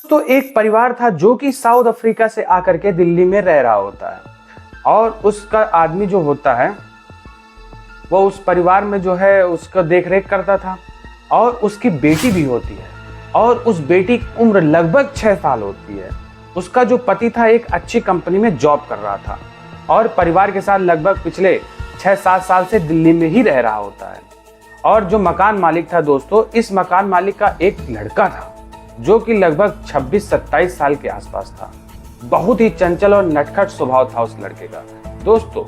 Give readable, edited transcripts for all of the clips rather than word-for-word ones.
तो एक परिवार था जो कि साउथ अफ्रीका से आकर के दिल्ली में रह रहा होता है, और उसका आदमी जो होता है वो उस परिवार में जो है उसका देख रेख करता था, और उसकी बेटी भी होती है, और उस बेटी की उम्र लगभग 6 साल होती है। उसका जो पति था एक अच्छी कंपनी में जॉब कर रहा था, और परिवार के साथ लगभग पिछले 6-7 साल से दिल्ली में ही रह रहा होता है। और जो मकान मालिक था दोस्तों, इस मकान मालिक का एक लड़का था जो कि लगभग 26-27 साल के आसपास था। बहुत ही चंचल और नटखट स्वभाव था उस लड़के का। दोस्तों,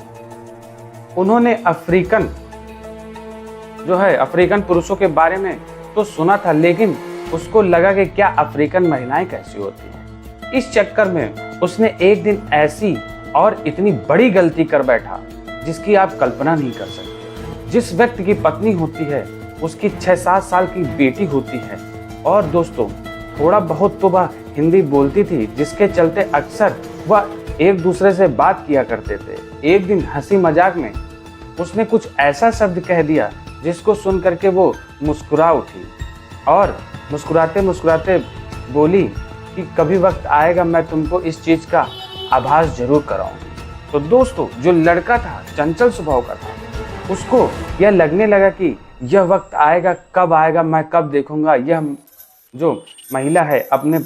उन्होंने अफ्रीकन पुरुषों के बारे में तो सुना था, लेकिन उसको लगा कि क्या अफ्रीकन महिलाएं कैसी होती हैं। इस चक्कर में उसने एक दिन ऐसी और इतनी बड़ी गलती कर बैठा जिसकी आप कल्पना नहीं कर सकते। जिस व्यक्ति की पत्नी होती है उसकी 6-7 साल की बेटी होती है, और दोस्तों थोड़ा बहुत तो वह हिंदी बोलती थी, जिसके चलते अक्सर वह एक दूसरे से बात किया करते थे। एक दिन हंसी मजाक में उसने कुछ ऐसा शब्द कह दिया जिसको सुन करके वो मुस्कुरा उठी, और मुस्कुराते मुस्कुराते बोली कि कभी वक्त आएगा मैं तुमको इस चीज़ का आभास जरूर कराऊंगी। तो दोस्तों, जो लड़का था चंचल स्वभाव का था, उसको यह लगने लगा कि यह वक्त आएगा, कब आएगा मैं कब देखूंगा यह जो महिला है अपने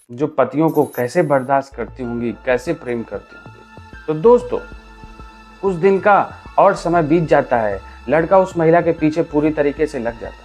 जो पतियों को कैसे बर्दाश्त करती होंगी, कैसे प्रेम करती होंगी। तो दोस्तों, कुछ दिन का और समय बीत जाता है। लड़का उस महिला के पीछे पूरी तरीके से लग जाता है,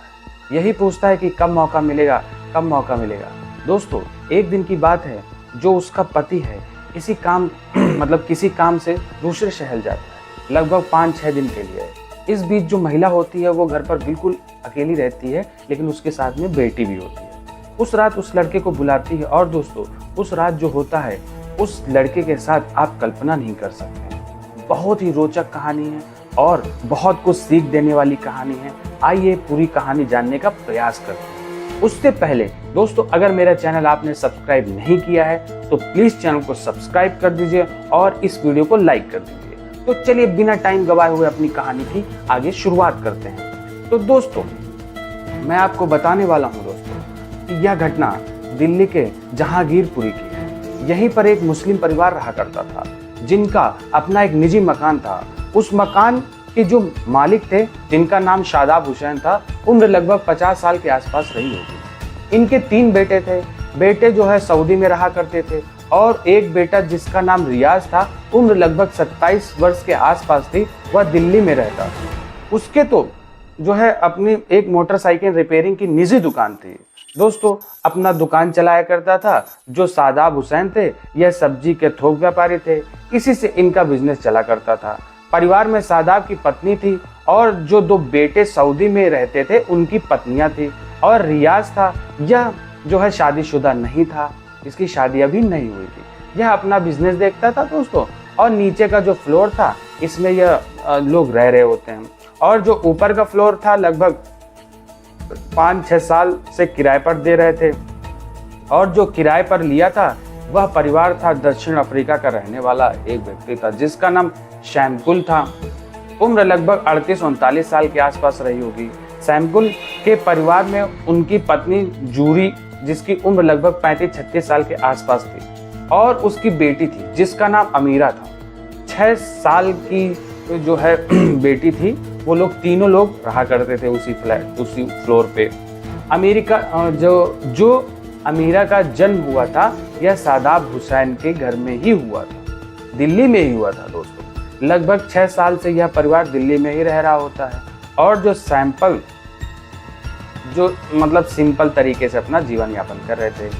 यही पूछता है कि कब मौका मिलेगा, कब मौका मिलेगा। दोस्तों, एक दिन की बात है, जो उसका पति है किसी काम से दूसरे शहर जाता है, लगभग 5-6 दिन के लिए। इस बीच जो महिला होती है वो घर पर बिल्कुल अकेली रहती है, लेकिन उसके साथ में बेटी भी होती है। उस रात उस लड़के को बुलाती है, और दोस्तों उस रात जो होता है उस लड़के के साथ आप कल्पना नहीं कर सकते। बहुत ही रोचक कहानी है और बहुत कुछ सीख देने वाली कहानी है। आइए पूरी कहानी जानने का प्रयास करते हैं। उससे पहले दोस्तों, अगर मेरा चैनल आपने सब्सक्राइब नहीं किया है तो प्लीज चैनल को सब्सक्राइब कर दीजिए और इस वीडियो को लाइक कर दीजिए। तो चलिए बिना टाइम गवाए हुए अपनी कहानी की आगे शुरुआत करते हैं। तो दोस्तों, मैं आपको बताने वाला हूँ दोस्तों कि यह घटना दिल्ली के जहांगीरपुरी की है। यहीं पर एक मुस्लिम परिवार रहा करता था, जिनका अपना एक निजी मकान था। उस मकान के जो मालिक थे, जिनका नाम शादाब हुसैन था, उम्र लगभग 50 साल के आसपास रही होगी। इनके 3 बेटे थे। बेटे जो है सऊदी में रहा करते थे, और एक बेटा जिसका नाम रियाज था, उम्र लगभग 27 वर्ष के आसपास थी, वह दिल्ली में रहता था। उसके तो जो है अपनी एक मोटरसाइकिल रिपेयरिंग की निजी दुकान थी। दोस्तों, अपना दुकान चलाया करता था जो शादाब हुसैन थे, यह सब्जी के थोक व्यापारी थे। इसी से इनका बिजनेस चला करता था। परिवार में शादाब की पत्नी थी, और जो 2 बेटे सऊदी में रहते थे उनकी पत्नियां थी, और रियाज था, यह जो है शादीशुदा नहीं था, इसकी शादी अभी नहीं हुई थी। यह अपना बिजनेस देखता था दोस्तों, और नीचे का जो फ्लोर था इसमें यह लोग रह रहे होते हैं, और जो ऊपर का फ्लोर था लगभग 5-6 साल से किराए पर दे रहे थे। और जो किराए पर लिया था वह परिवार था दक्षिण अफ्रीका का रहने वाला एक व्यक्ति था, जिसका नाम शैमकुल था। उम्र लगभग 38-39 साल के आसपास रही होगी। शैमकुल के परिवार में उनकी पत्नी जूरी, जिसकी उम्र लगभग 35-36 साल के आसपास थी, और उसकी बेटी थी जिसका नाम अमीरा था। 6 साल की जो है बेटी थी। वो लोग तीनों लोग रहा करते थे उसी फ्लोर पे। जो अमीरा का जन्म हुआ था, यह शादाब हुसैन के घर में ही हुआ था, दिल्ली में ही हुआ था दोस्तों। लगभग 6 साल से यह परिवार दिल्ली में ही रह रहा होता है, और जो सिंपल तरीके से अपना जीवन यापन कर रहे थे।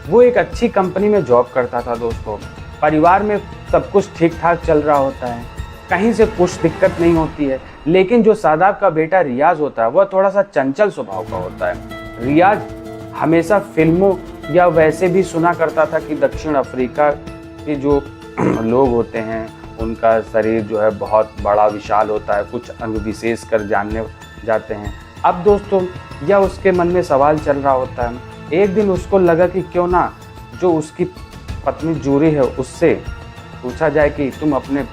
वो एक अच्छी कंपनी में जॉब करता था दोस्तों। परिवार में सब कुछ ठीक ठाक चल रहा होता है, कहीं से कुछ दिक्कत नहीं होती है। लेकिन जो शादाब का बेटा रियाज होता है वह थोड़ा सा चंचल स्वभाव का होता है। रियाज हमेशा फिल्मों या वैसे भी सुना करता था कि दक्षिण अफ्रीका के जो लोग होते हैं उनका शरीर जो है बहुत बड़ा विशाल होता है, कुछ अंग विशेष कर जानने जाते हैं। अब दोस्तों, यह उसके मन में सवाल चल रहा होता है। एक दिन उसको लगा कि क्यों ना जो उसकी पत्नी जूरी है उससे पूछा जाए कि तुम अपने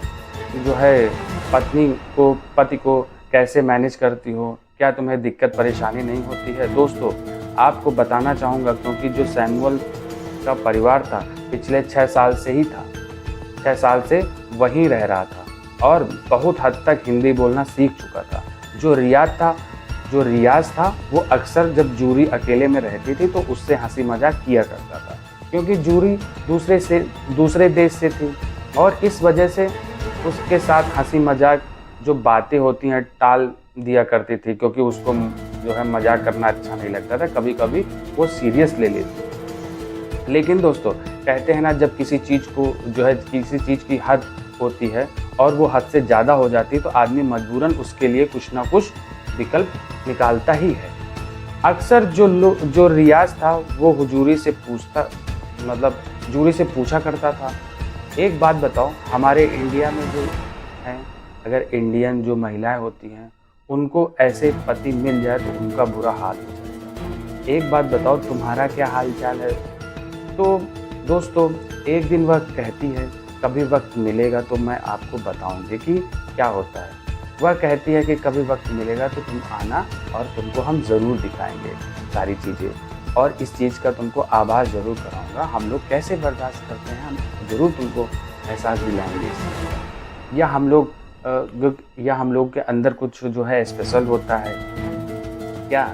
जो है पति को कैसे मैनेज करती हो, क्या तुम्हें दिक्कत परेशानी नहीं होती है। दोस्तों, आपको बताना चाहूँगा, क्योंकि जो का परिवार था पिछले 6 साल से ही था, 6 साल से वहीं रह रहा था और बहुत हद तक हिंदी बोलना सीख चुका था। जो रियाज था वो अक्सर जब जूरी अकेले में रहती थी तो उससे हंसी मजाक किया करता था, क्योंकि जूरी दूसरे देश से थी और इस वजह से उसके साथ हंसी मजाक जो बातें होती हैं टाल दिया करती थी, क्योंकि उसको जो है मजाक करना अच्छा नहीं लगता था, कभी कभी वो सीरियस ले लेती। लेकिन दोस्तों कहते हैं ना, जब किसी चीज़ को जो है किसी चीज़ की हद होती है और वो हद से ज़्यादा हो जाती है तो आदमी मजबूरन उसके लिए कुछ ना कुछ विकल्प निकालता ही है। अक्सर जो रियाज था वो जूरी से पूछा करता था, एक बात बताओ, हमारे इंडिया में जो है, अगर इंडियन जो महिलाएं होती हैं उनको ऐसे पति मिल जाए तो उनका बुरा हाल हो जाएगा। एक बात बताओ, तुम्हारा क्या हाल चाल है? तो दोस्तों एक दिन वह कहती है, कभी वक्त मिलेगा तो मैं आपको बताऊंगी कि क्या होता है। वह कहती है कि कभी वक्त मिलेगा तो तुम आना और तुमको हम ज़रूर दिखाएंगे सारी चीज़ें, और इस चीज़ का तुमको आभास ज़रूर कराऊंगा। हम लोग कैसे बर्दाश्त करते हैं, हम ज़रूर तुमको एहसास दिलाएंगे इससे। या हम लोग के अंदर कुछ जो है स्पेशल होता है क्या?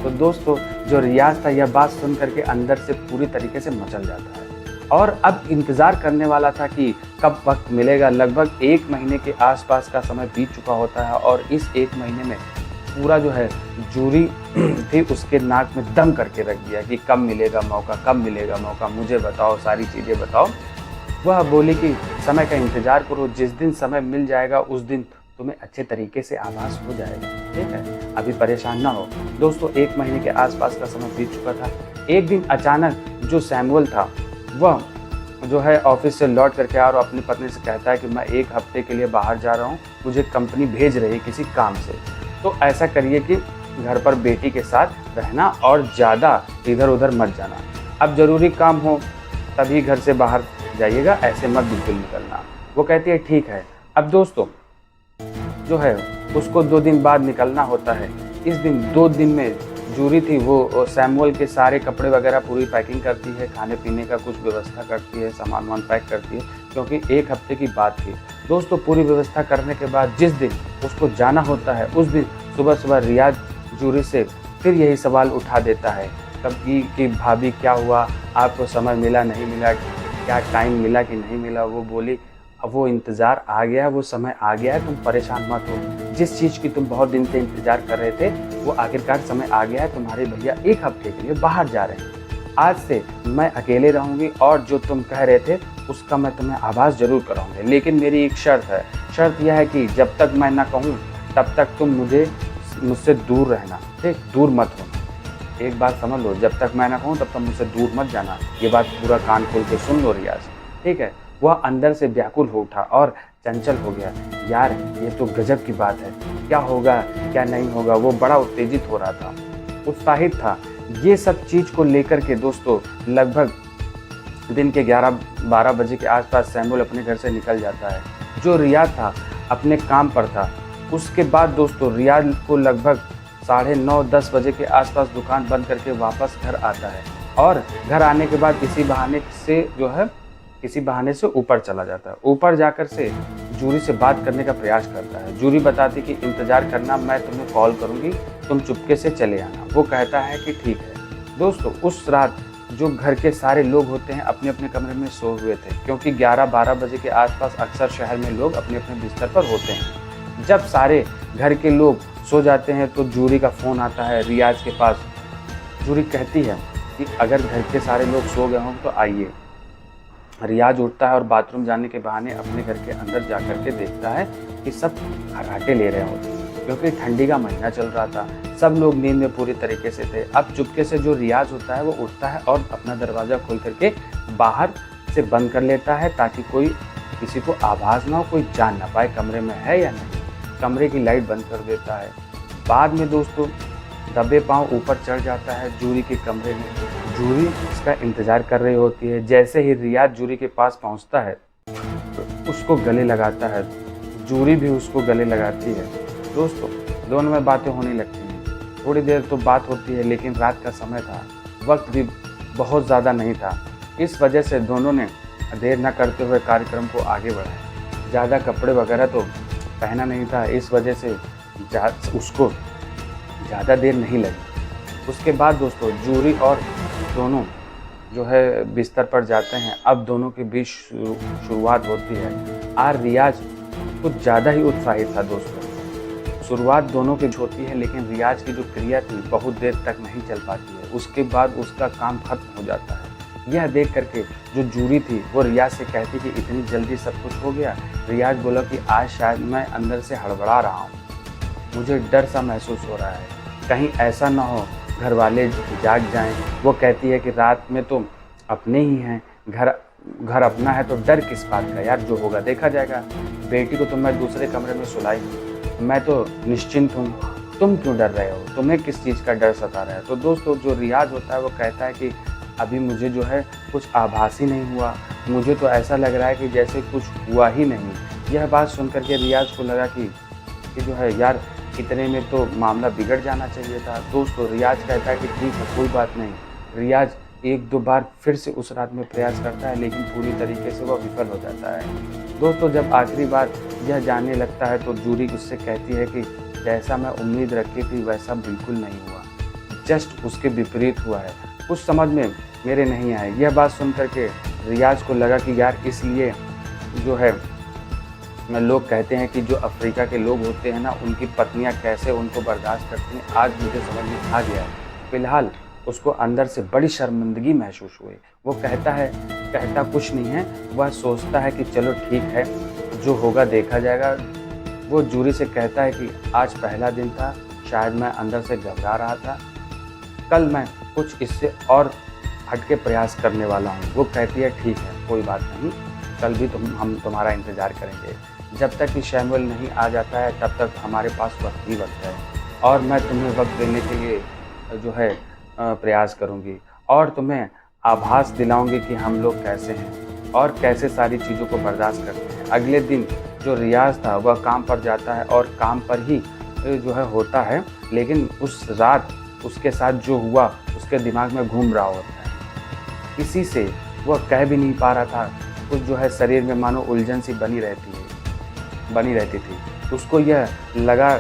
तो दोस्तों जो रियाज था यह बात सुन करके अंदर से पूरी तरीके से मचल जाता है और अब इंतज़ार करने वाला था कि कब वक्त मिलेगा। लगभग 1 महीने के आसपास का समय बीत चुका होता है और इस 1 महीने में पूरा जो है जूरी थी उसके नाक में दम करके रख दिया कि कब मिलेगा मौका, मुझे बताओ, सारी चीज़ें बताओ। वह बोली कि समय का इंतज़ार करो, जिस दिन समय मिल जाएगा उस दिन तुम्हें अच्छे तरीके से आभास हो जाएगा, ठीक है, अभी परेशान ना हो। दोस्तों 1 महीने के आसपास का समय बीत चुका था। एक दिन अचानक जो सैमुअल था वह जो है ऑफिस से लौट करके और अपनी पत्नी से कहता है कि मैं 1 हफ्ते के लिए बाहर जा रहा हूँ, मुझे कंपनी भेज रही है किसी काम से, तो ऐसा करिए कि घर पर बेटी के साथ रहना और ज़्यादा इधर उधर मत जाना। अब ज़रूरी काम हो तभी घर से बाहर जाइएगा, ऐसे मत बिल्कुल निकलना। वो कहती है ठीक है। अब दोस्तों जो है उसको 2 दिन बाद निकलना होता है। इस दिन 2 दिन में जूरी थी वो सैमुअल के सारे कपड़े वगैरह पूरी पैकिंग करती है, खाने पीने का कुछ व्यवस्था करती है, सामान पैक करती है, क्योंकि 1 हफ्ते की बात थी। दोस्तों पूरी व्यवस्था करने के बाद जिस दिन उसको जाना होता है उस दिन सुबह रियाज जूरी से फिर यही सवाल उठा देता है कभी कि भाभी क्या हुआ, आपको समय मिला नहीं मिला, क्या टाइम मिला कि नहीं मिला? वो बोली अब वो इंतज़ार आ गया, वो समय आ गया है, तुम परेशान मत हो। जिस चीज़ की तुम बहुत दिन से इंतज़ार कर रहे थे वो आखिरकार समय आ गया है। तुम्हारे भैया 1 हफ्ते के लिए बाहर जा रहे हैं। आज से मैं अकेले रहूँगी और जो तुम कह रहे थे उसका मैं तुम्हें आभास ज़रूर कराऊँगी, लेकिन मेरी एक शर्त है। शर्त यह है कि जब तक मैं ना कहूँ तब तक तुम मुझसे दूर रहना, ठीक, दूर मत होना। एक बात समझ लो, जब तक मैं ना कहूँ तब तक मुझसे दूर मत जाना। ये बात पूरा कान खोल के सुन लो रियाज, ठीक है। वह अंदर से व्याकुल हो उठा और चंचल हो गया। यार ये तो गजब की बात है, क्या होगा क्या नहीं होगा, वो बड़ा उत्तेजित हो रहा था, उत्साहित था। ये सब चीज़ को लेकर के दोस्तों लगभग दिन के 11-12 बजे के आसपास सैमुअल अपने घर से निकल जाता है। जो रियाज था अपने काम पर था। उसके बाद दोस्तों रियाज को लगभग 9:30-10 बजे के आसपास दुकान बंद करके वापस घर आता है और घर आने के बाद किसी बहाने से ऊपर चला जाता है। ऊपर जाकर से जूरी से बात करने का प्रयास करता है। जूरी बताती कि इंतज़ार करना, मैं तुम्हें कॉल करूंगी, तुम चुपके से चले आना। वो कहता है कि ठीक है। दोस्तों उस रात जो घर के सारे लोग होते हैं अपने अपने कमरे में सो हुए थे, क्योंकि 11-12 बजे के आसपास अक्सर शहर में लोग अपने अपने बिस्तर पर होते हैं। जब सारे घर के लोग सो जाते हैं तो जूरी का फ़ोन आता है रियाज के पास। जूरी कहती है कि अगर घर के सारे लोग सो गए हों तो आइए। रियाज उठता है और बाथरूम जाने के बहाने अपने घर के अंदर जा कर के देखता है कि सब खर्राटे ले रहे होते हैं, क्योंकि ठंडी का महीना चल रहा था, सब लोग नींद में पूरी तरीके से थे। अब चुपके से जो रियाज होता है वो उठता है और अपना दरवाज़ा खोल करके बाहर से बंद कर लेता है ताकि किसी को आवाज़ ना हो, कोई जान ना पाए कमरे में है या नहीं। कमरे की लाइट बंद कर देता है। बाद में दोस्तों दबे पांव ऊपर चढ़ जाता है जूरी के कमरे में। जूरी इसका इंतज़ार कर रही होती है। जैसे ही रियाज जूरी के पास पहुंचता है उसको गले लगाता है, जूरी भी उसको गले लगाती है। दोस्तों दोनों में बातें होने लगती हैं। थोड़ी देर तो बात होती है, लेकिन रात का समय था, वक्त भी बहुत ज़्यादा नहीं था। इस वजह से दोनों ने देर न करते हुए कार्यक्रम को आगे बढ़ाया। ज़्यादा कपड़े वगैरह तो पहना नहीं था, इस वजह से उसको ज़्यादा देर नहीं लगी। उसके बाद दोस्तों जूरी और दोनों जो है बिस्तर पर जाते हैं। अब दोनों के बीच शुरुआत होती है। आज रियाज कुछ ज़्यादा ही उत्साहित था दोस्तों। शुरुआत दोनों की होती है, लेकिन रियाज की जो क्रिया थी बहुत देर तक नहीं चल पाती है। उसके बाद उसका काम खत्म हो जाता है। यह देख करके जो जूरी थी वो रियाज से कहती कि इतनी जल्दी सब कुछ हो गया। रियाज बोला कि आज शायद मैं अंदर से हड़बड़ा रहा हूँ, मुझे डर सा महसूस हो रहा है, कहीं ऐसा ना हो घर वाले जाग जाएं। वो कहती है कि रात में तो अपने ही हैं, घर अपना है तो डर किस बात का यार, जो होगा देखा जाएगा। बेटी को तो मैं दूसरे कमरे में सुलाई हूँ, मैं तो निश्चिंत हूँ, तुम क्यों डर रहे हो, तुम्हें किस चीज़ का डर सता रहा है। तो दोस्तों जो रियाज होता है वो कहता है कि अभी मुझे जो है कुछ आभास ही नहीं हुआ, मुझे तो ऐसा लग रहा है कि जैसे कुछ हुआ ही नहीं। यह बात सुन करके रियाज को लगा कि जो है यार इतने में तो मामला बिगड़ जाना चाहिए था। दोस्तों रियाज कहता है कि ठीक है कोई बात नहीं। रियाज एक दो बार फिर से उस रात में प्रयास करता है, लेकिन पूरी तरीके से वह विफल हो जाता है। दोस्तों जब आखिरी बार यह जानने लगता है तो जूरी उससे कहती है कि जैसा मैं उम्मीद रखी थी वैसा बिल्कुल नहीं हुआ, जस्ट उसके विपरीत हुआ है, कुछ समझ में मेरे नहीं आए। यह बात सुन करके रियाज को लगा कि यार इसलिए जो है लोग कहते हैं कि जो अफ्रीका के लोग होते हैं ना, उनकी पत्नियां कैसे उनको बर्दाश्त करती हैं, आज मुझे समझ में आ गया है। फिलहाल उसको अंदर से बड़ी शर्मिंदगी महसूस हुई। वो कहता कुछ नहीं है, वह सोचता है कि चलो ठीक है जो होगा देखा जाएगा। वो जूरी से कहता है कि आज पहला दिन था, शायद मैं अंदर से घबरा रहा था, कल मैं कुछ इससे और हटके प्रयास करने वाला हूँ। वो कहती है ठीक है कोई बात नहीं, कल भी हम तुम्हारा इंतज़ार करेंगे। जब तक कि शैमुअल नहीं आ जाता है तब तक हमारे पास वक्त ही वक्त है, और मैं तुम्हें वक्त देने के लिए जो है प्रयास करूँगी और तुम्हें आभास दिलाऊंगी कि हम लोग कैसे हैं और कैसे सारी चीज़ों को बर्दाश्त करते हैं। अगले दिन जो रियाज था वह काम पर जाता है और काम पर ही जो है होता है, लेकिन उस रात उसके साथ जो हुआ उसके दिमाग में घूम रहा होता है। इसी से वह कह भी नहीं पा रहा था, कुछ जो है शरीर में मानो उलझन सी बनी रहती थी। उसको यह लगा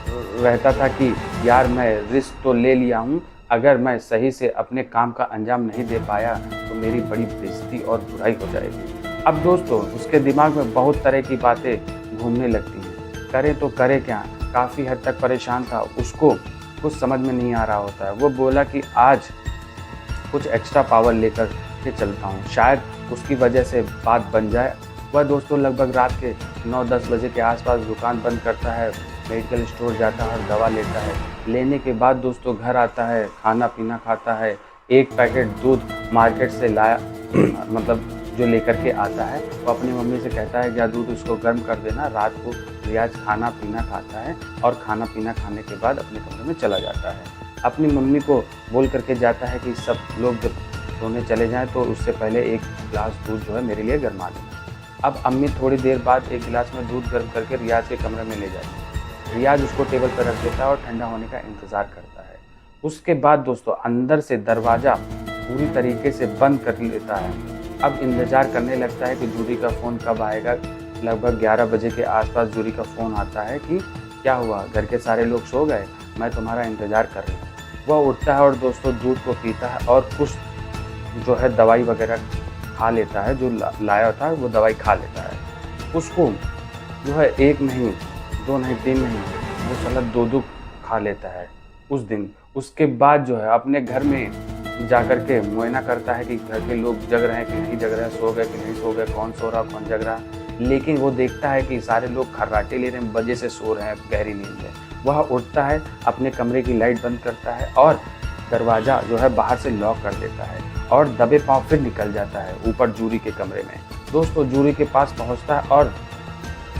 रहता था कि यार मैं रिस्क तो ले लिया हूँ, अगर मैं सही से अपने काम का अंजाम नहीं दे पाया तो मेरी बड़ी बेइज्जती और बुराई हो जाएगी। अब दोस्तों उसके दिमाग में बहुत तरह की बातें घूमने लगती हैं, करे तो करे क्या, काफ़ी हद तक परेशान था, उसको कुछ समझ में नहीं आ रहा होता है। वो बोला कि आज कुछ एक्स्ट्रा पावर लेकर के चलता हूँ, शायद उसकी वजह से बात बन जाए। वह दोस्तों लगभग रात के 9-10 बजे के आसपास दुकान बंद करता है, मेडिकल स्टोर जाता है और दवा लेता है। लेने के बाद दोस्तों घर आता है, खाना पीना खाता है, एक पैकेट दूध मार्केट से लाया मतलब जो लेकर के आता है, वो अपनी मम्मी से कहता है या दूध उसको गर्म कर देना। रात को रियाज खाना पीना खाता है और खाना पीना खाने के बाद अपने कमरे में चला जाता है। अपनी मम्मी को बोल करके जाता है कि सब लोग जब सोने चले जाएं तो उससे पहले एक गिलास दूध जो है मेरे लिए गर्मा देना। अब अम्मी थोड़ी देर बाद एक गिलास में दूध गर्म करके रियाज के कमरे में ले जाती है। रियाज उसको टेबल पर रख देता है और ठंडा होने का इंतज़ार करता है। उसके बाद दोस्तों अंदर से दरवाज़ा पूरी तरीके से बंद कर लेता है। अब इंतज़ार करने लगता है कि जूरी का फ़ोन कब आएगा। लगभग 11 बजे के आसपास जूरी का फ़ोन आता है कि क्या हुआ, घर के सारे लोग सो गए, मैं तुम्हारा इंतज़ार कर रही हूँ। वह उठता है और दोस्तों दूध को पीता है और कुछ जो है दवाई वगैरह खा लेता है, जो लाया था वो दवाई खा लेता है। उसको जो है 1 नहीं 2 नहीं 3 नहीं, वो साला 2 खा लेता है उस दिन। उसके बाद जो है अपने घर में जाकर के मुआयना करता है कि घर के लोग जग रहे हैं कि नहीं जग रहे हैं, सो गए कि नहीं सो गए, कौन सो रहा कौन जग रहा। लेकिन वो देखता है कि सारे लोग खर्राटे ले रहे हैं, वजह से सो रहे हैं गहरी नींद में। वह उठता है, अपने कमरे की लाइट बंद करता है और दरवाज़ा जो है बाहर से लॉक कर देता है और दबे पाँव फिर निकल जाता है ऊपर जूरी के कमरे में। दोस्तों जूरी के पास पहुंचता है और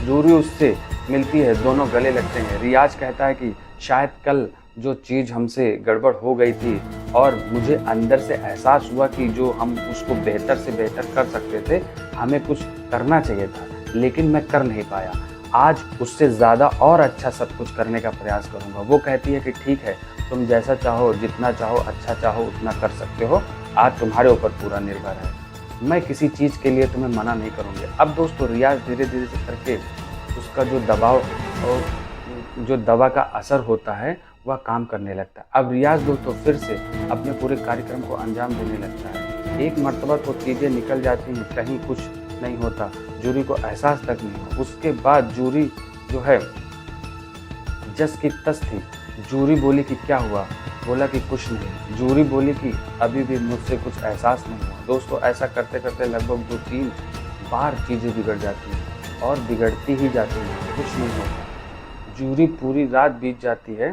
जूरी उससे मिलती है, दोनों गले लगते हैं। रियाज कहता है कि शायद कल जो चीज़ हमसे गड़बड़ हो गई थी और मुझे अंदर से एहसास हुआ कि जो हम उसको बेहतर से बेहतर कर सकते थे, हमें कुछ करना चाहिए था, लेकिन मैं कर नहीं पाया। आज उससे ज़्यादा और अच्छा सब कुछ करने का प्रयास करूँगा। वो कहती है कि ठीक है, तुम जैसा चाहो, जितना चाहो, अच्छा चाहो उतना कर सकते हो, आज तुम्हारे ऊपर पूरा निर्भर है। मैं किसी चीज़ के लिए तुम्हें मना नहीं करूँगी। अब दोस्तों रियाज धीरे धीरे से करके उसका जो दबाव और जो दवा का असर होता है वह काम करने लगता है। अब रियाज दोस्तों फिर से अपने पूरे कार्यक्रम को अंजाम देने लगता है। एक मर्तबा तो चीज़ें निकल जाती हैं, कहीं कुछ नहीं होता, जूरी को एहसास तक नहीं हो। उसके बाद जूरी जो है जस की तस थी। जूरी बोली कि क्या हुआ? बोला कि कुछ नहीं। जूरी बोली कि अभी भी मुझसे कुछ एहसास नहीं हुआ। दोस्तों ऐसा करते करते लगभग 2-3 बार चीज़ें बिगड़ जाती हैं और बिगड़ती ही जाती हैं, कुछ नहीं होता। जूरी पूरी रात बीत जाती है,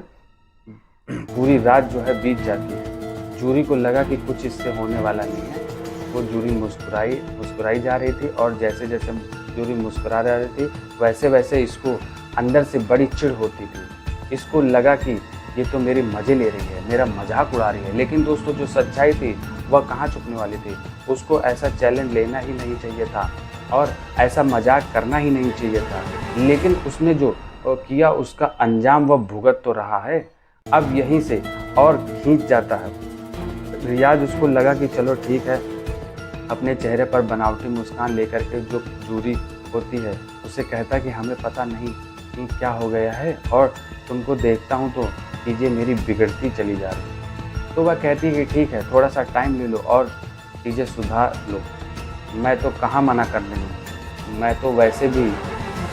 पूरी रात जो है बीत जाती है। जूरी को लगा कि कुछ इससे होने वाला नहीं है। वो जूरी मुस्कुराई जा रही थी और जैसे जैसे जूरी मुस्कुरा रही थी वैसे वैसे इसको अंदर से बड़ी चिढ़ होती थी। इसको लगा कि ये तो मेरे मज़े ले रही है, मेरा मजाक उड़ा रही है। लेकिन दोस्तों जो सच्चाई थी वह कहाँ छुपने वाली थी। उसको ऐसा चैलेंज लेना ही नहीं चाहिए था और ऐसा मजाक करना ही नहीं चाहिए था। लेकिन उसने जो किया उसका अंजाम वह भुगत तो रहा है। अब यहीं से और खींच जाता है। रियाज उसको लगा कि चलो ठीक है, अपने चेहरे पर बनावटी मुस्कान लेकर के जो जूरी होती है उसे कहता कि हमें पता नहीं कि क्या हो गया है और तुमको देखता हूँ तो चीज़ें मेरी बिगड़ती चली जा रही। तो वह कहती है कि ठीक है, थोड़ा सा टाइम ले लो और चीज़ें सुधार लो। मैं तो कहाँ मना कर रही हूँ, मैं तो वैसे भी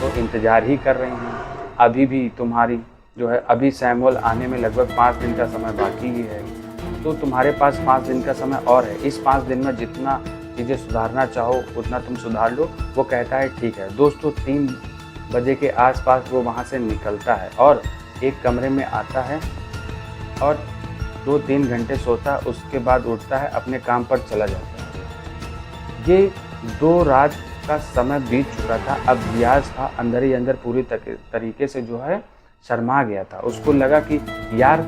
तो इंतज़ार ही कर रही हूँ। अभी भी तुम्हारी जो है अभी सैमुअल आने में लगभग 5 दिन का समय बाकी ही है, तो तुम्हारे पास 5 दिन का समय और है। इस 5 दिन में जितना चीज़ें सुधारना चाहो उतना तुम सुधार लो। वो कहता है ठीक है। दोस्तों 3 बजे के आसपास वो वहाँ से निकलता है और एक कमरे में आता है और 2-3 घंटे सोता, उसके बाद उठता है, अपने काम पर चला जाता है। ये 2 रात का समय बीत चुका था। अब रियाज था अंदर ही अंदर पूरी तरीके से जो है शर्मा गया था। उसको लगा कि यार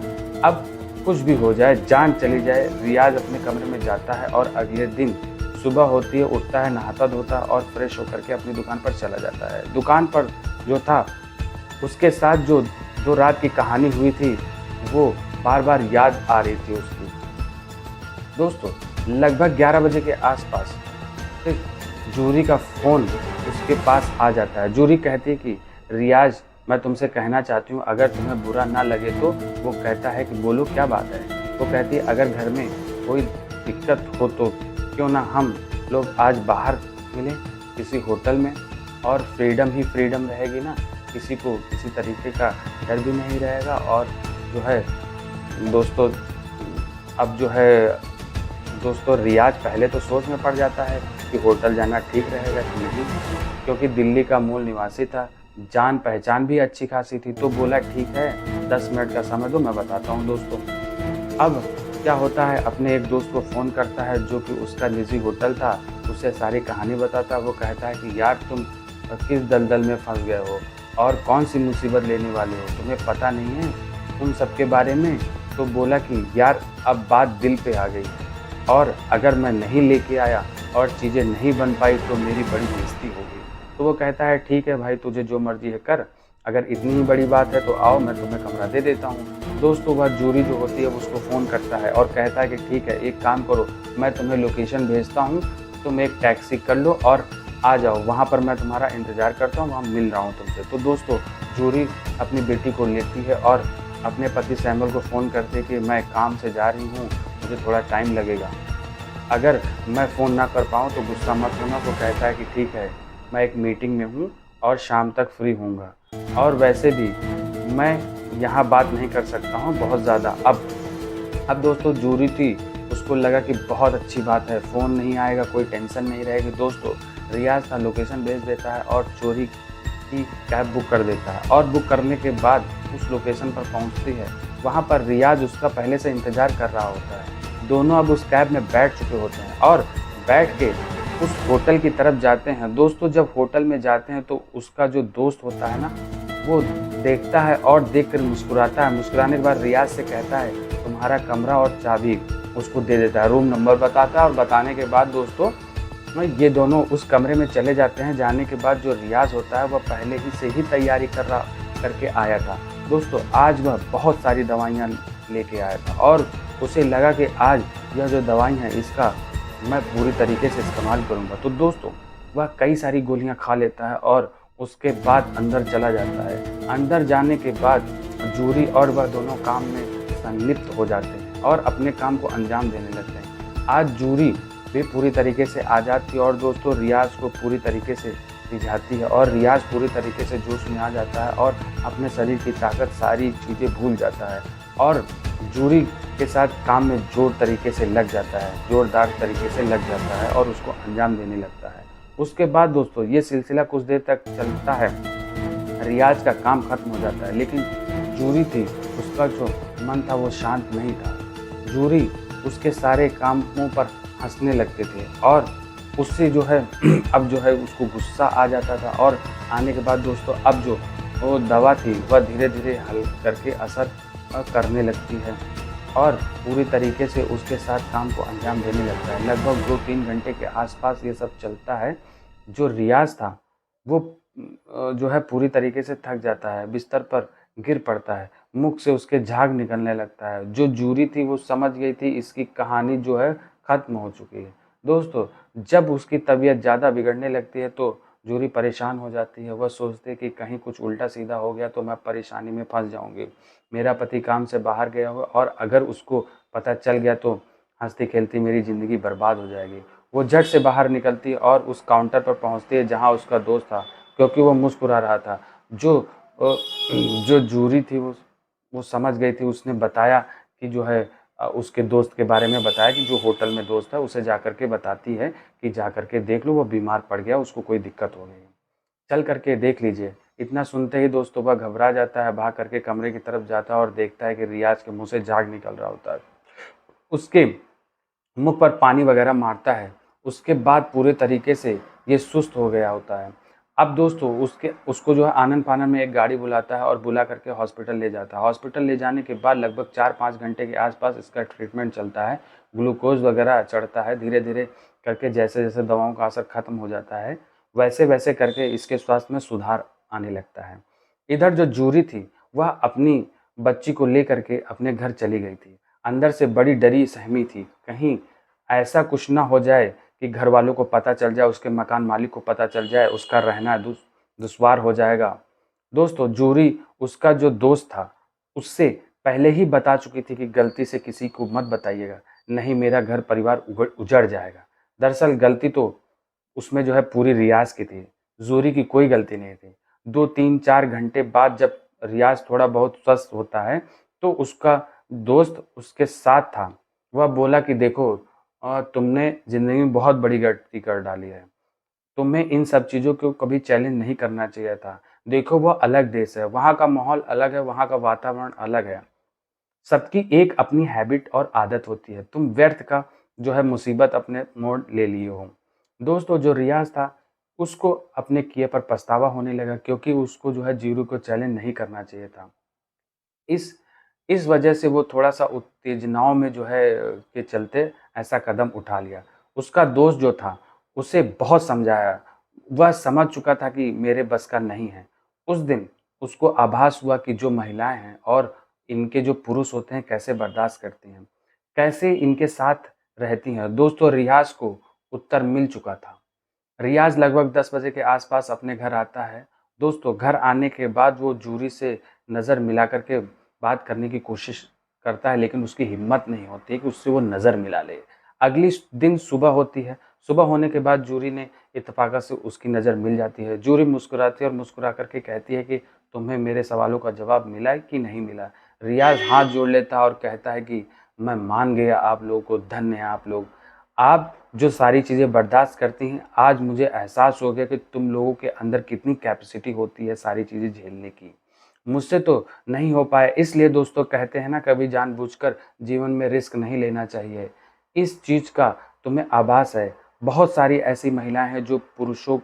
अब कुछ भी हो जाए, जान चली जाए। रियाज अपने कमरे में जाता है और अगले दिन सुबह होती है, उठता है, नहाता धोता और फ्रेश होकर के अपनी दुकान पर चला जाता है। दुकान पर जो था उसके साथ जो रात की कहानी हुई थी वो बार बार याद आ रही थी उसकी। दोस्तों लगभग 11 बजे के आसपास जूरी का फ़ोन उसके पास आ जाता है। जूरी कहती है कि रियाज मैं तुमसे कहना चाहती हूँ, अगर तुम्हें बुरा ना लगे तो। वो कहता है कि बोलो क्या बात है। वो कहती है अगर घर में कोई दिक्कत हो तो क्यों ना हम लोग आज बाहर मिलें किसी होटल में, और फ्रीडम ही फ्रीडम रहेगी ना, किसी को किसी तरीके का डर भी नहीं रहेगा। और जो है दोस्तों अब जो है दोस्तों रियाज पहले तो सोच में पड़ जाता है कि होटल जाना ठीक रहेगा कि नहीं, क्योंकि दिल्ली का मूल निवासी था, जान पहचान भी अच्छी खासी थी। तो बोला ठीक है 10 मिनट का समय दो, मैं बताता हूँ। दोस्तों अब क्या होता है, अपने एक दोस्त को फ़ोन करता है जो कि उसका निजी होटल था, उसे सारी कहानी बताता है। वो कहता है कि यार तुम किस दलदल में फंस गए हो और कौन सी मुसीबत लेने वाले हो, तुम्हें पता नहीं है तुम सबके बारे में। तो बोला कि यार अब बात दिल पे आ गई है और अगर मैं नहीं लेके आया और चीज़ें नहीं बन पाई तो मेरी बड़ी बेइज्जती होगी। तो वो कहता है ठीक है भाई, तुझे जो मर्जी है कर, अगर इतनी ही बड़ी बात है तो आओ, मैं तुम्हें कमरा दे देता हूँ। दोस्तों वह जूरी जो होती है उसको फ़ोन करता है और कहता है कि ठीक है एक काम करो, मैं तुम्हें लोकेशन भेजता हूँ, तुम एक टैक्सी कर लो और आ जाओ, वहाँ पर मैं तुम्हारा इंतज़ार करता हूँ, वहाँ मिल रहा हूँ तुमसे। तो दोस्तों जूरी अपनी बेटी को लेती है और अपने पति सैमुअल को फ़ोन करते कि मैं काम से जा रही हूँ, मुझे थोड़ा टाइम लगेगा, अगर मैं फ़ोन ना कर पाऊँ तो गुस्सा मत होना। वो कहता है कि ठीक है, मैं एक मीटिंग में हूँ और शाम तक फ्री हूँगा, और वैसे भी मैं यहाँ बात नहीं कर सकता हूँ बहुत ज़्यादा। अब दोस्तों जूरी थी, उसको लगा कि बहुत अच्छी बात है, फ़ोन नहीं आएगा, कोई टेंशन नहीं रहेगी। दोस्तों रियाज का लोकेशन भेज देता है और चोरी की कैब बुक कर देता है, और बुक करने के बाद उस लोकेशन पर पहुंचती है। वहां पर रियाज उसका पहले से इंतज़ार कर रहा होता है। दोनों अब उस कैब में बैठ चुके होते हैं और बैठ के उस होटल की तरफ जाते हैं। दोस्तों जब होटल में जाते हैं तो उसका जो दोस्त होता है ना, वो देखता है और देखकर मुस्कुराता है। मुस्कुराने के बाद रियाज से कहता है तुम्हारा कमरा और चाबी उसको दे देता है, रूम नंबर बताता है। और बताने के बाद दोस्तों ये दोनों उस कमरे में चले जाते हैं। जाने के बाद जो रियाज होता है वह पहले ही से ही तैयारी करके आया था। दोस्तों आज वह बहुत सारी दवाइयाँ लेके आया था और उसे लगा कि आज यह जो दवाई है इसका मैं पूरी तरीके से इस्तेमाल करूँगा। तो दोस्तों वह कई सारी गोलियाँ खा लेता है और उसके बाद अंदर चला जाता है। अंदर जाने के बाद जूरी और वह दोनों काम में संलिप्त हो जाते हैं और अपने काम को अंजाम देने लगते हैं। आज जूरी भी पूरी तरीके से आज़ाद थी और दोस्तों रियाज़ को पूरी तरीके से रिझाती है और रियाज़ पूरी तरीके से जोश में आ जाता है और अपने शरीर की ताकत सारी चीज़ें भूल जाता है और जूरी के साथ काम में जोरदार तरीके से लग जाता है और उसको अंजाम देने लगता है। उसके बाद दोस्तों ये सिलसिला कुछ देर तक चलता है। रियाज़ का काम खत्म हो जाता है, लेकिन जूरी थी, उसका जो मन था वो शांत नहीं था। जूरी उसके सारे कामों पर हँसने लगते थे और उससे जो है अब जो है उसको गुस्सा आ जाता था और आने के बाद दोस्तों अब जो वो दवा थी वह धीरे-धीरे हल करके असर करने लगती है और पूरी तरीके से उसके साथ काम को अंजाम देने लगता है। लगभग 2-3 घंटे के आसपास ये सब चलता है। जो रियाज़ था वो जो है पूरी तरीके से थक जाता है, बिस्तर पर गिर पड़ता है, मुख से उसके झाग निकलने लगता है। जो जूरी थी वो समझ गई थी इसकी कहानी जो है ख़त्म हो चुकी है। दोस्तों जब उसकी तबीयत ज़्यादा बिगड़ने लगती है तो जूरी परेशान हो जाती है। वह सोचती है कि कहीं कुछ उल्टा-सीधा हो गया तो मैं परेशानी में फँस जाऊँगी। मेरा पति काम से बाहर गया हुआ और अगर उसको पता चल गया तो हँसती-खेलती मेरी ज़िंदगी बर्बाद हो जाएगी। वो झट से बाहर निकलती है और उस काउंटर पर पहुँचती है जहाँ उसका दोस्त था, क्योंकि वो मुस्कुरा रहा था। अ, जो जूरी थी वो समझ गई थी। उसने बताया कि जो है उसके दोस्त के बारे में बताया कि जो होटल में दोस्त है उसे जाकर के बताती है कि जाकर के देख लो वो बीमार पड़ गया, उसको कोई दिक्कत हो गई है। चल करके देख लीजिए। इतना सुनते ही दोस्तों वह घबरा जाता है, भाग करके कमरे की तरफ जाता है और देखता है कि रियाज़ के मुँह से झाग निकल रहा होता है। उसके मुँह पर पानी वगैरह मारता है। उसके बाद पूरे तरीके से ये सुस्त हो गया होता है। अब दोस्तों उसको जो है आनन-फानन में एक गाड़ी बुलाता है और बुला करके हॉस्पिटल ले जाता है। हॉस्पिटल ले जाने के बाद लगभग 4-5 घंटे के आस-पास इसका ट्रीटमेंट चलता है। ग्लूकोज़ वगैरह चढ़ता है धीरे-धीरे करके, जैसे-जैसे दवाओं का असर खत्म हो जाता है, वैसे-वैसे करके इसके स्वास्थ्य में सुधार आने लगता है। इधर जो जूरी थी, वह अपनी बच्ची को लेकर के अपने घर चली गई थी। अंदर से बड़ी डरी-सहमी थी, कहीं ऐसा कुछ ना हो जाए कि घरवालों को पता चल जाए, उसके मकान मालिक को पता चल जाए, उसका रहना दुश्वार हो जाएगा। दोस्तों जूरी उसका जो दोस्त था, उससे पहले ही बता चुकी थी कि गलती से किसी को मत बताइएगा, नहीं मेरा घर परिवार उजड़ जाएगा। दरअसल गलती तो उसमें जो है पूरी रियाज़ की थी, ज़ोरी की कोई गलती नहीं थी। 2, 3, 4 घंटे बाद जब रियाज़ थोड़ा बहुत स्वस्थ होता है, तो उसका दोस्त उसके साथ था। वह बोला कि देखो तुमने ज़िंदगी में बहुत बड़ी गलती कर डाली है। तुम्हें इन सब चीज़ों को कभी चैलेंज नहीं करना चाहिए था। देखो वो अलग देश है, वहाँ का माहौल अलग है, वहाँ का वातावरण अलग है। सबकी एक अपनी हैबिट और आदत होती है। तुम व्यर्थ का जो है मुसीबत अपने मोड़ ले लिए हो। दोस्तों जो रियाज़ था उसको अपने किए पर पछतावा होने लगा, क्योंकि उसको जो है जीरू को चैलेंज नहीं करना चाहिए था। इस इस वजह से वो थोड़ा-सा उत्तेजनाओं में जो है के चलते ऐसा कदम उठा लिया। उसका दोस्त जो था उसे बहुत समझाया। वह समझ चुका था कि मेरे बस का नहीं है। उस दिन उसको आभास हुआ कि जो महिलाएँ हैं और इनके जो पुरुष होते हैं कैसे बर्दाश्त करती हैं, कैसे इनके साथ रहती हैं। दोस्तों रियाज़ को उत्तर मिल चुका था। रियाज़ लगभग 10 बजे के आस-पास अपने घर आता है। दोस्तों घर आने के बाद वो जूरी से नज़र मिला कर के बात करने की कोशिश करता है, लेकिन उसकी हिम्मत नहीं होती कि उससे वो नज़र मिला ले। अगली दिन सुबह होती है। सुबह होने के बाद जूरी ने इत्तेफ़ाक़त से उसकी नज़र मिल जाती है। जूरी मुस्कुराती है और मुस्कुरा कर के कहती है कि तुम्हें मेरे सवालों का जवाब मिला है कि नहीं मिला? रियाज़ हाथ जोड़ लेता है और कहता है कि मैं मान गया आप लोगों को, धन्य हैं आप लोग। आप जो सारी चीज़ें बर्दाश्त करती हैं, आज मुझे एहसास हो गया कि तुम लोगों के अंदर कितनी कैपेसिटी होती है सारी चीज़ें झेलने की। मुझसे तो नहीं हो पाया, इसलिए दोस्तों कहते हैं ना कभी जानबूझकर जीवन में रिस्क नहीं लेना चाहिए। इस चीज़ का तुम्हें आभास है। बहुत सारी ऐसी महिलाएँ हैं जो पुरुषों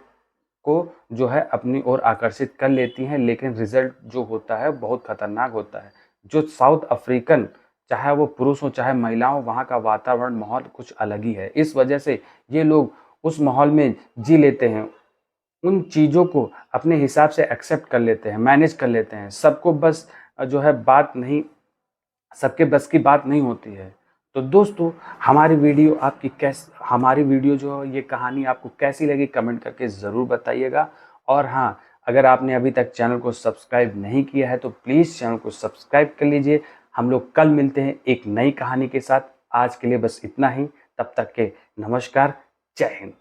को जो है अपनी ओर आकर्षित कर लेती हैं, लेकिन रिज़ल्ट जो होता है बहुत खतरनाक होता है। जो साउथ अफ्रीकन, चाहे वो पुरुष हो चाहे महिला हो, वहाँ का वातावरण माहौल कुछ अलग ही है। इस वजह से ये लोग उस माहौल में जी लेते हैं। उन चीज़ों को अपने हिसाब से एक्सेप्ट कर लेते हैं, मैनेज कर लेते हैं। जो है बात नहीं, सबके बस की बात नहीं होती है। तो दोस्तों हमारी वीडियो जो ये कहानी आपको कैसी लगी कमेंट करके ज़रूर बताइएगा। और हाँ, अगर आपने अभी तक चैनल को सब्सक्राइब नहीं किया है तो प्लीज़ चैनल को सब्सक्राइब कर लीजिए। हम लोग कल मिलते हैं एक नई कहानी के साथ। आज के लिए बस इतना ही। तब तक के नमस्कार। जय हिंद।